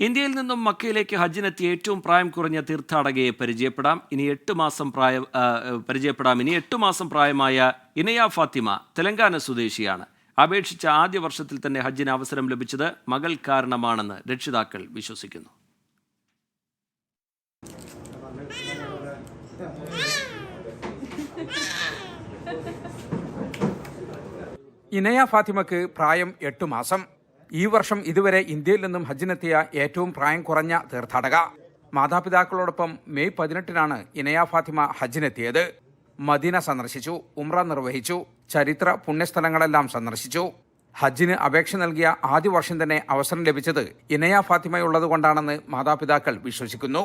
ഇന്ത്യയിൽ നിന്നും മക്കയിലേക്ക് ഹജ്ജിനെത്തിയ ഏറ്റവും പ്രായം കുറഞ്ഞ തീർത്ഥാടകയെ പരിചയപ്പെടാം. ഇനി 8 മാസം പ്രായമായ ഇനയ ഫാത്തിമ തെലങ്കാന സ്വദേശിയാണ്. അപേക്ഷിച്ച ആദ്യ വർഷത്തിൽ തന്നെ ഹജ്ജിന് അവസരം ലഭിച്ചത് മകൾ കാരണമാണെന്ന് രക്ഷിതാക്കൾ വിശ്വസിക്കുന്നു. ഇനയ ഫാത്തിമയ്ക്ക് പ്രായം 8 മാസം. ഈ വർഷം ഇതുവരെ ഇന്ത്യയിൽ നിന്നും ഹജ്ജിനെത്തിയ ഏറ്റവും പ്രായം കുറഞ്ഞ തീർത്ഥാടക. മാതാപിതാക്കളോടൊപ്പം മെയ് 18-നാണ് ഇനയ ഫാത്തിമ ഹജ്ജിനെത്തിയത്. മദീന സന്ദർശിച്ചു, ഉംറ നിർവഹിച്ചു, ചരിത്ര പുണ്യസ്ഥലങ്ങളെല്ലാം സന്ദർശിച്ചു. ഹജ്ജിന് അപേക്ഷ നൽകിയ ആദ്യ വർഷം തന്നെ അവസരം ലഭിച്ചത് ഇനയ ഫാത്തിമയുള്ളതുകൊണ്ടാണെന്ന് മാതാപിതാക്കൾ വിശ്വസിക്കുന്നു.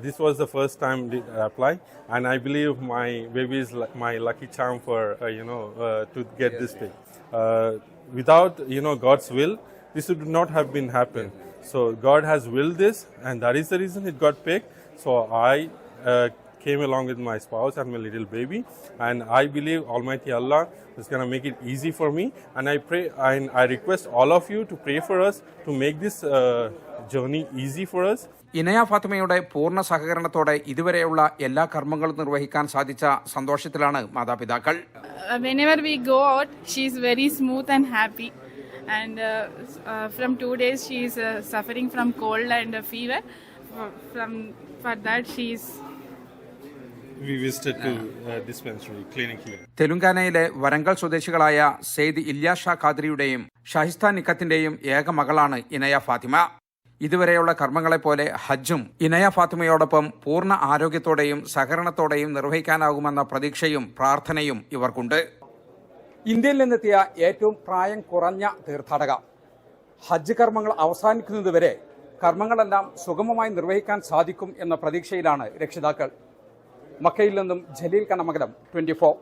This was the first time I applied, and I believe my baby is my lucky charm for to get this thing. Without God's will, this would not have been happened. So God has willed this, and that is the reason it got picked. So I came along with my spouse and my little baby, and I believe Almighty Allah is going to make it easy for me, and I pray and I request all of you to pray for us to make this journey easy for us. ഇനയ ഫാത്തിമയുടെ പൂർണ്ണ സഹകരണത്തോടെ ഇതുവരെയുള്ള എല്ലാ കർമ്മങ്ങളും നിർവഹിക്കാൻ സാധിച്ച സന്തോഷത്തിലാണ് മാതാപിതാക്കൾ. Whenever we go out, she is very smooth and happy. And from 2 days she is suffering from cold and fever. For that we visited to dispensary clinic here. തെലുങ്കാനയിലെ വരങ്കൽ സ്വദേശികളായ സെയ്ദ് ഇല്യാഷ ഖാദ്രിയുടെയും ഷഹിസ്ത നിക്കത്തിന്റെയും ഏക മകളാണ് ഇനയ ഫാത്തിമ. ഇതുവരെയുള്ള കർമ്മങ്ങളെപ്പോലെ ഹജ്ജും ഇനയ ഫാത്തിമയോടൊപ്പം പൂർണ്ണ ആരോഗ്യത്തോടെയും സഹകരണത്തോടെയും നിർവഹിക്കാനാകുമെന്ന പ്രതീക്ഷയും പ്രാർത്ഥനയും ഇവർക്കുണ്ട്. ഇന്ത്യയിൽ നിന്നെത്തിയ ഏറ്റവും പ്രായം കുറഞ്ഞ തീർത്ഥാടക. ഹജ്ജ് കർമ്മങ്ങൾ അവസാനിക്കുന്നതുവരെ കർമ്മങ്ങളെല്ലാം സുഗമമായി നിർവഹിക്കാൻ സാധിക്കും എന്ന പ്രതീക്ഷയിലാണ് രക്ഷിതാക്കൾ. മക്കയിൽ നിന്നും ജലീൽ കണ്ണമംഗലം, 24.